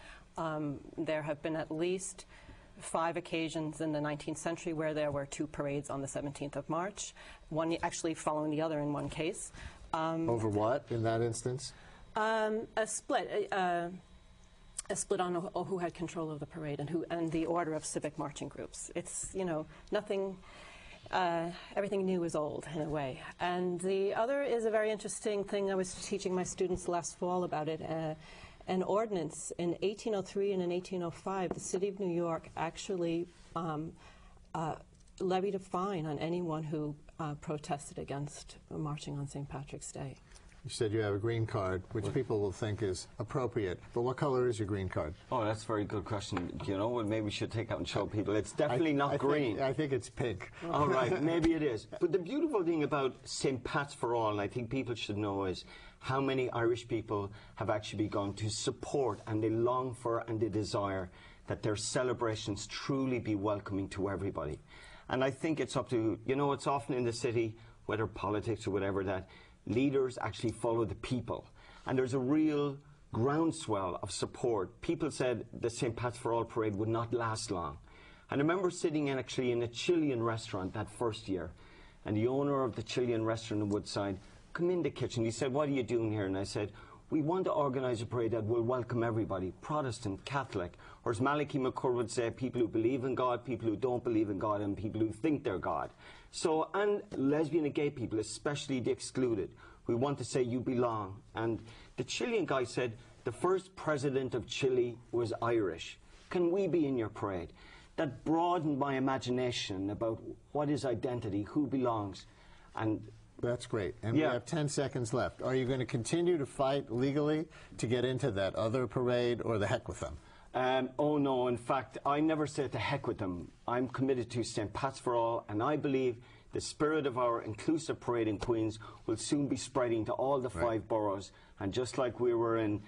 there have been at least 5 occasions in the 19th century where there were 2 parades on the 17th of March, one actually following the other in one case. Over what in that instance? A split on who had control of the parade and the order of civic marching groups. It's, you know, nothing. Everything new is old in a way. And the other is a very interesting thing. I was teaching my students last fall about it. An ordinance in 1803 and in 1805, the city of New York actually levied a fine on anyone who protested against marching on St. Patrick's Day. You said you have a green card, which people will think is appropriate. But what color is your green card? Oh, that's a very good question. You know what, maybe we should take out and show people. It's definitely not green. I think it's pink. All right, maybe it is. But the beautiful thing about St. Pat's for All, and I think people should know, is how many Irish people have actually begun to support, and they long for and they desire that their celebrations truly be welcoming to everybody. And I think it's up to, you know, it's often in the city, whether politics or whatever, that leaders actually follow the people. And there's a real groundswell of support. People said the St. Pat's for All parade would not last long. And I remember sitting actually in a Chilean restaurant that first year, and the owner of the Chilean restaurant in Woodside come in the kitchen. He said, what are you doing here? And I said, we want to organise a parade that will welcome everybody, Protestant, Catholic, or as Malachi McCurr would say, people who believe in God, people who don't believe in God, and people who think they're God. So, and lesbian and gay people, especially the excluded. We want to say you belong. And the Chilean guy said, the first president of Chile was Irish. Can we be in your parade? That broadened my imagination about what is identity, who belongs. And that's great. And we have 10 seconds left. Are you going to continue to fight legally to get into that other parade, or the heck with them? Oh no, in fact, I never said to heck with them. I'm committed to St. Pat's for All, and I believe the spirit of our inclusive parade in Queens will soon be spreading to all the 5 boroughs. And just like we were in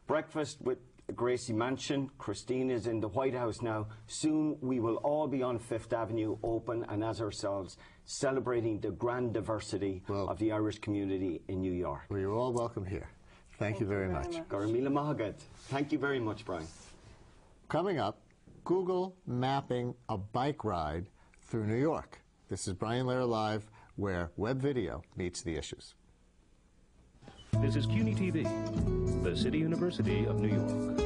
breakfast with Gracie Mansion, Christine is in the White House now, soon we will all be on Fifth Avenue, open and as ourselves, celebrating the grand diversity of the Irish community in New York. Well, you're all welcome here. Thank you very much. Garamila Mahagat. Thank you very much, Brian. Coming up, Google mapping a bike ride through New York. This is Brian Lehrer Live, where web video meets the issues. This is CUNY TV, the City University of New York.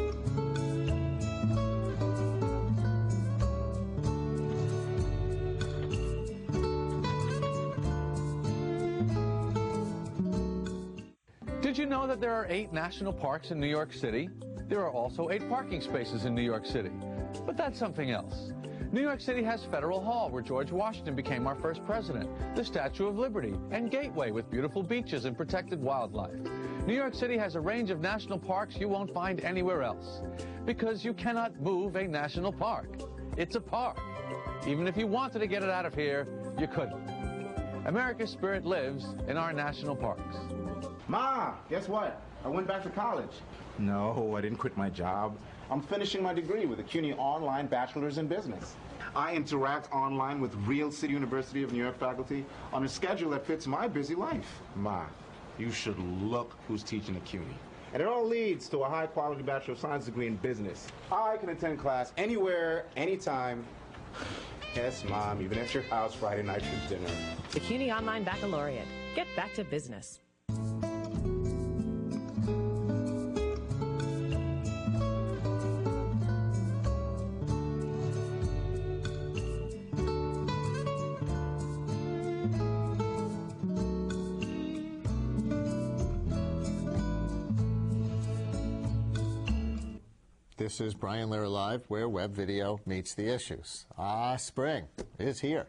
Did you know that there are 8 national parks in New York City? There are also 8 parking spaces in New York City. But that's something else. New York City has Federal Hall, where George Washington became our first president, the Statue of Liberty, and Gateway, with beautiful beaches and protected wildlife. New York City has a range of national parks you won't find anywhere else, because you cannot move a national park. It's a park. Even if you wanted to get it out of here, you couldn't. America's spirit lives in our national parks. Ma, guess what? I went back to college. No, I didn't quit my job. I'm finishing my degree with a CUNY Online Bachelor's in Business. I interact online with real City University of New York faculty on a schedule that fits my busy life. Ma, you should look who's teaching at CUNY. And it all leads to a high-quality Bachelor of Science degree in business. I can attend class anywhere, anytime. Yes, Mom, even at your house Friday night for dinner. The CUNY Online Baccalaureate. Get back to business. This is Brian Lehrer Live, where web video meets the issues. Spring is here.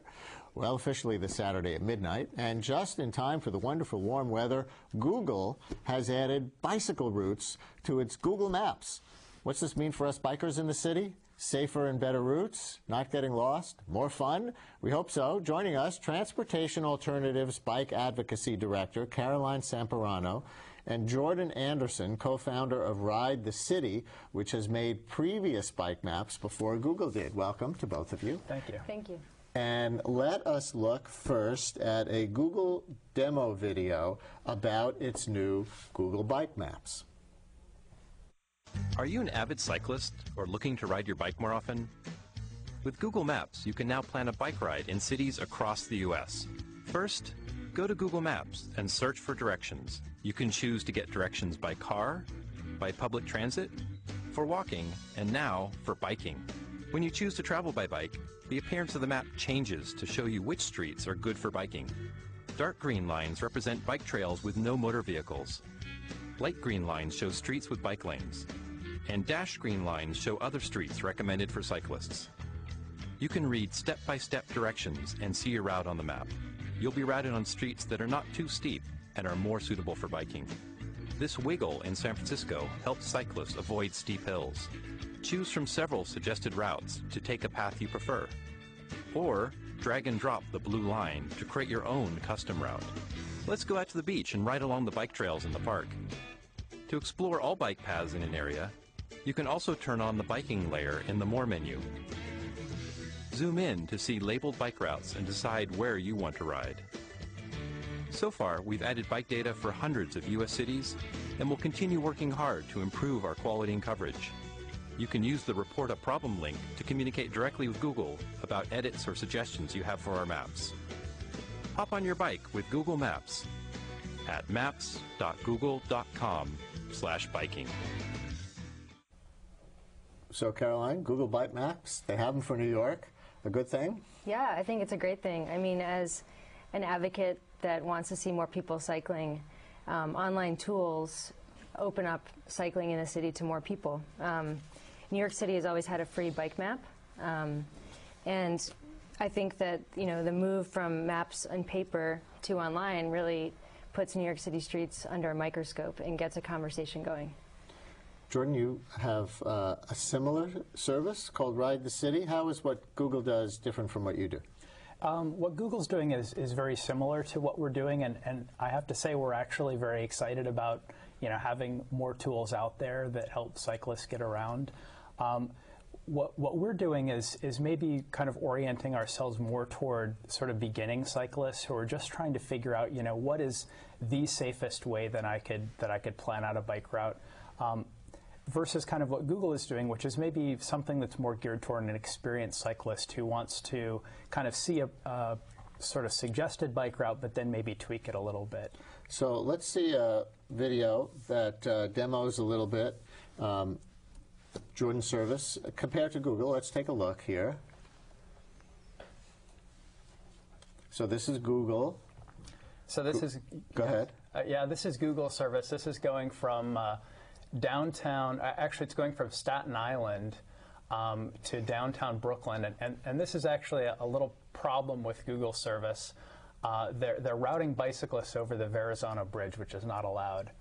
Well, officially this Saturday at midnight, and just in time for the wonderful warm weather, Google has added bicycle routes to its Google Maps. What's this mean for us bikers in the city? Safer and better routes? Not getting lost? More fun? We hope so. Joining us, Transportation Alternatives Bike Advocacy Director Caroline Samperano, and Jordan Anderson, co-founder of Ride the City, which has made previous bike maps before Google did. Welcome to both of you. Thank you. Thank you. And let us look first at a Google demo video about its new Google Bike Maps. Are you an avid cyclist or looking to ride your bike more often? With Google Maps, you can now plan a bike ride in cities across the U.S. First, go to Google Maps and search for directions. You can choose to get directions by car, by public transit, for walking, and now for biking. When you choose to travel by bike, the appearance of the map changes to show you which streets are good for biking. Dark green lines represent bike trails with no motor vehicles. Light green lines show streets with bike lanes. And dashed green lines show other streets recommended for cyclists. You can read step-by-step directions and see your route on the map. You'll be routed on streets that are not too steep and are more suitable for biking. This wiggle in San Francisco helps cyclists avoid steep hills. Choose from several suggested routes to take a path you prefer. Or drag and drop the blue line to create your own custom route. Let's go out to the beach and ride along the bike trails in the park. To explore all bike paths in an area, you can also turn on the biking layer in the More menu. Zoom in to see labeled bike routes and decide where you want to ride. So far, we've added bike data for hundreds of U.S. cities and will continue working hard to improve our quality and coverage. You can use the Report a Problem link to communicate directly with Google about edits or suggestions you have for our maps. Hop on your bike with Google Maps at maps.google.com/biking. So, Caroline, Google Bike Maps, they have them for New York. A good thing? Yeah, I think it's a great thing. I mean, as an advocate that wants to see more people cycling, online tools open up cycling in the city to more people. New York City has always had a free bike map, and I think that, you know, the move from maps on paper to online really puts New York City streets under a microscope and gets a conversation going. Jordan, you have a similar service called Ride the City. How is what Google does different from what you do? What Google's doing is very similar to what we're doing, and I have to say we're actually very excited about, you know, having more tools out there that help cyclists get around. What we're doing is maybe kind of orienting ourselves more toward sort of beginning cyclists who are just trying to figure out, you know, what is the safest way that I could plan out a bike route. Versus kind of what Google is doing, which is maybe something that's more geared toward an experienced cyclist who wants to kind of see a sort of suggested bike route, but then maybe tweak it a little bit. So let's see a video that demos a little bit Jordan's service compared to Google. Let's take a look here. So this is Google. So this is... Go ahead. Yeah, this is Google service. This is going from downtown, actually it's going from Staten Island to downtown Brooklyn, and this is actually a little problem with Google service. They're routing bicyclists over the Verrazano Bridge, which is not allowed.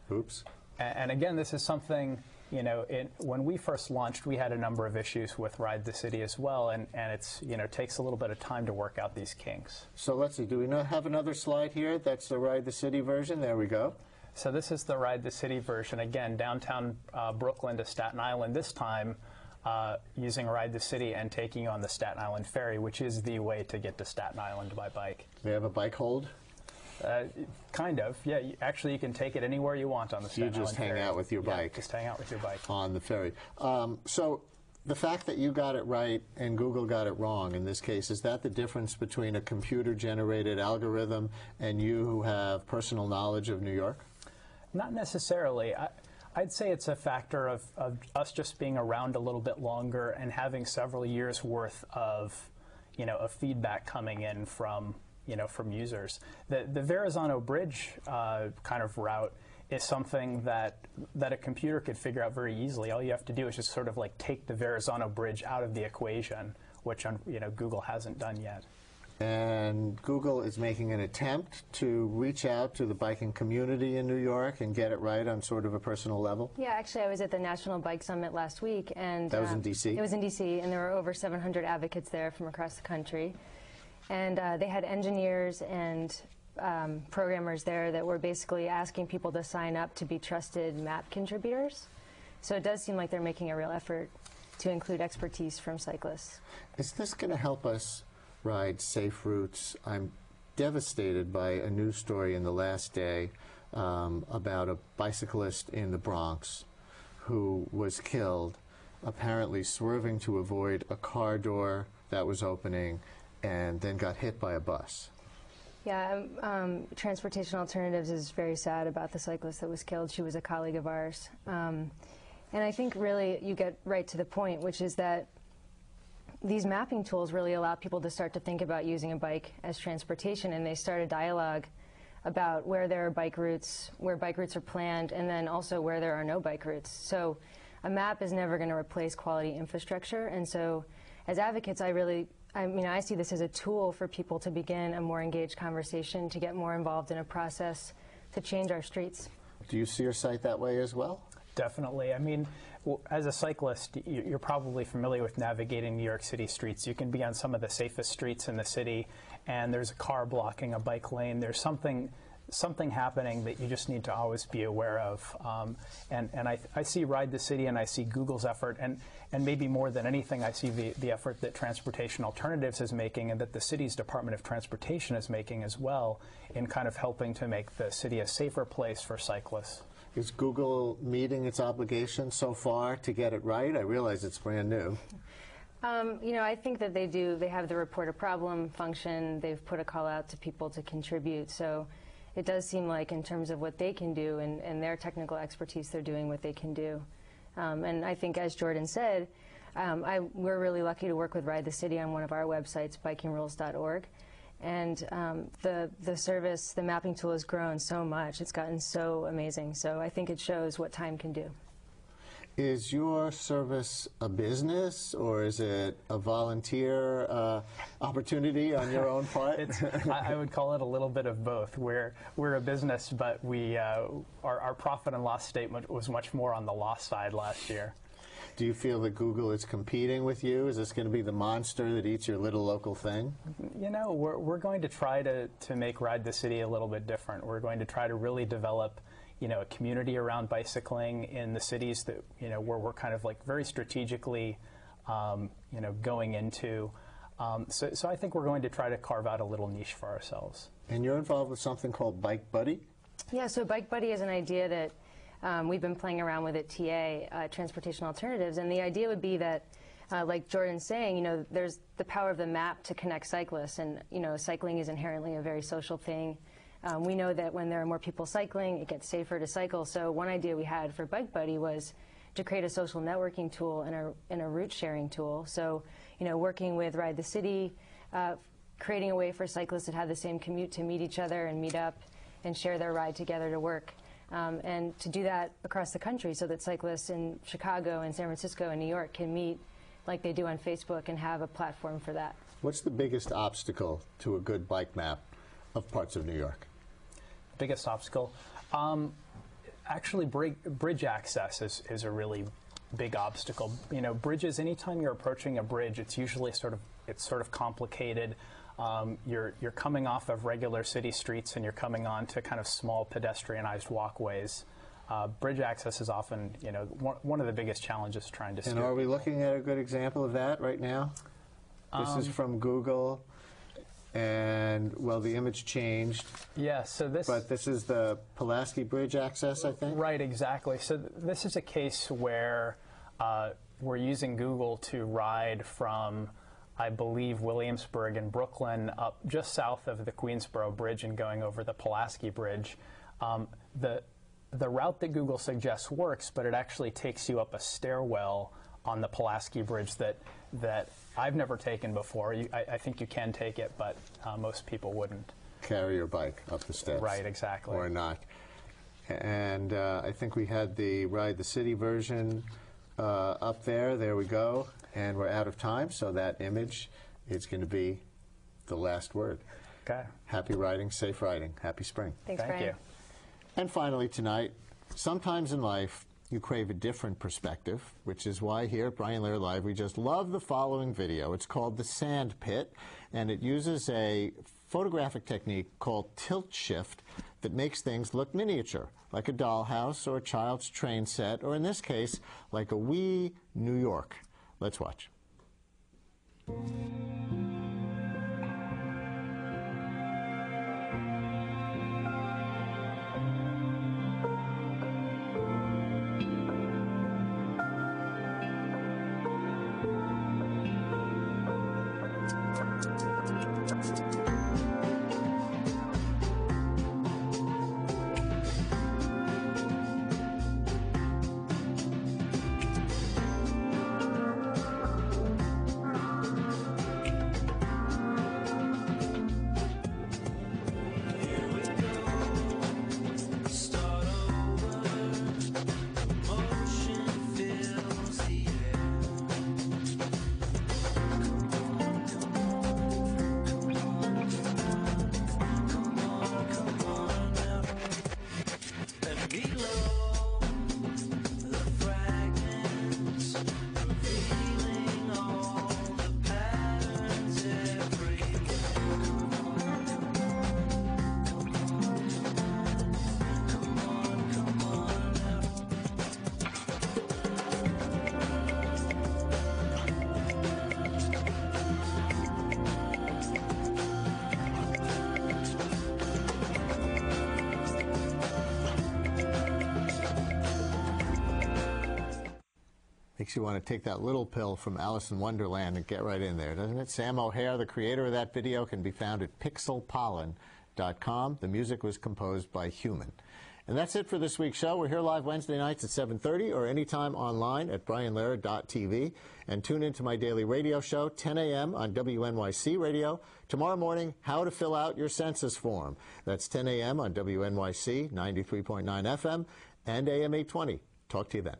Oops. And again, this is something you know, when we first launched, we had a number of issues with Ride the City as well, and it's, you know, takes a little bit of time to work out these kinks. So let's see, do we not have another slide here? That's the Ride the City version. There we go. So this is the Ride the City version. Again, downtown Brooklyn to Staten Island, this time using Ride the City and taking on the Staten Island Ferry, which is the way to get to Staten Island by bike. They have a bike hold? Kind of, yeah. Actually, you can take it anywhere you want on the Staten Island You just hang Ferry. out with your bike. Just hang out with your bike. On the ferry. So the fact that you got it right and Google got it wrong in this case, is that the difference between a computer-generated algorithm and you who have personal knowledge of New York? Not necessarily. I'd say it's a factor of us just being around a little bit longer and having several years worth of, you know, of feedback coming in from, you know, from users. The Verrazano Bridge kind of route is something that a computer could figure out very easily. All you have to do is just sort of like take the Verrazano Bridge out of the equation, which, you know, Google hasn't done yet. And Google is making an attempt to reach out to the biking community in New York and get it right on sort of a personal level? Yeah, actually, I was at the National Bike Summit last week, and that was in D.C.? It was in D.C., and there were over 700 advocates there from across the country. And they had engineers and programmers there that were basically asking people to sign up to be trusted map contributors. So it does seem like they're making a real effort to include expertise from cyclists. Is this going to help us ride safe routes? I'm devastated by a news story in the last day about a bicyclist in the Bronx who was killed, apparently swerving to avoid a car door that was opening, and then got hit by a bus. Yeah, Transportation Alternatives is very sad about the cyclist that was killed. She was a colleague of ours. And I think really you get right to the point, which is that these mapping tools really allow people to start to think about using a bike as transportation, and they start a dialogue about where there are bike routes, where bike routes are planned, and then also where there are no bike routes. So a map is never going to replace quality infrastructure, and so as advocates, I see this as a tool for people to begin a more engaged conversation, to get more involved in a process to change our streets. Do you see your site that way as well? Definitely. I mean, as a cyclist, you're probably familiar with navigating New York City streets. You can be on some of the safest streets in the city, and there's a car blocking a bike lane. There's something happening that you just need to always be aware of. And I see Ride the City, and I see Google's effort, and maybe more than anything, I see the effort that Transportation Alternatives is making, and that the city's Department of Transportation is making as well, in kind of helping to make the city a safer place for cyclists. Is Google meeting its obligation so far to get it right? I realize it's brand new. You know, I think that they do. They have the report a problem function. They've put a call out to people to contribute. So it does seem like in terms of what they can do and their technical expertise, they're doing what they can do. And I think, as Jordan said, we're really lucky to work with Ride the City on one of our websites, bikingrules.org. And the service, the mapping tool has grown so much. It's gotten so amazing. So I think it shows what time can do. Is your service a business, or is it a volunteer opportunity on your own part? I would call it a little bit of both. We're a business, but our profit and loss statement was much more on the loss side last year. Do you feel that Google is competing with you? Is this going to be the monster that eats your little local thing? You know, we're going to try to make Ride the City a little bit different. We're going to try to really develop, you know, a community around bicycling in the cities that, you know, where we're kind of like very strategically, you know, going into. So I think we're going to try to carve out a little niche for ourselves. And you're involved with something called Bike Buddy? Yeah, so Bike Buddy is an idea that we've been playing around with at TA, Transportation Alternatives, and the idea would be that, like Jordan's saying, you know, there's the power of the map to connect cyclists, and, you know, cycling is inherently a very social thing. We know that when there are more people cycling, it gets safer to cycle. So one idea we had for Bike Buddy was to create a social networking tool and a route sharing tool. So, you know, working with Ride the City, creating a way for cyclists that have the same commute to meet each other and meet up and share their ride together to work. And to do that across the country so that cyclists in Chicago and San Francisco and New York can meet like they do on Facebook and have a platform for that. What's the biggest obstacle to a good bike map of parts of New York? Biggest obstacle? Actually, bridge access is a really big obstacle. You know, bridges, anytime you're approaching a bridge, it's usually sort of complicated. You're coming off of regular city streets and you're coming on to kind of small pedestrianized walkways. Bridge access is often, you know, one of the biggest challenges trying to steer. And are we looking at a good example of that right now? This is from Google, and, well, the image changed. Yeah, so this... But this is the Pulaski Bridge access, I think? Right, exactly. So this is a case where we're using Google to ride from, I believe, Williamsburg in Brooklyn up just south of the Queensboro Bridge and going over the Pulaski Bridge. The route that Google suggests works, but it actually takes you up a stairwell on the Pulaski Bridge that I've never taken before. I think you can take it, but most people wouldn't. Carry your bike up the steps. Right, exactly. Or not. And I think we had the Ride the City version up there. There we go. And we're out of time, so that image is going to be the last word. Okay. Happy riding, safe riding. Happy spring. Thanks, Thank you. And finally tonight, sometimes in life you crave a different perspective, which is why here at Brian Lehrer Live we just love the following video. It's called The Sand Pit, and it uses a photographic technique called tilt shift that makes things look miniature, like a dollhouse or a child's train set, or in this case, like a wee New York. Let's watch. Makes you want to take that little pill from Alice in Wonderland and get right in there, doesn't it? Sam O'Hare, the creator of that video, can be found at pixelpollen.com. The music was composed by Human. And that's it for this week's show. We're here live Wednesday nights at 7:30 or anytime online at brianlehrer.tv. And tune into my daily radio show, 10 a.m. on WNYC Radio. Tomorrow morning, how to fill out your census form. That's 10 a.m. on WNYC 93.9 FM and AM 820. Talk to you then.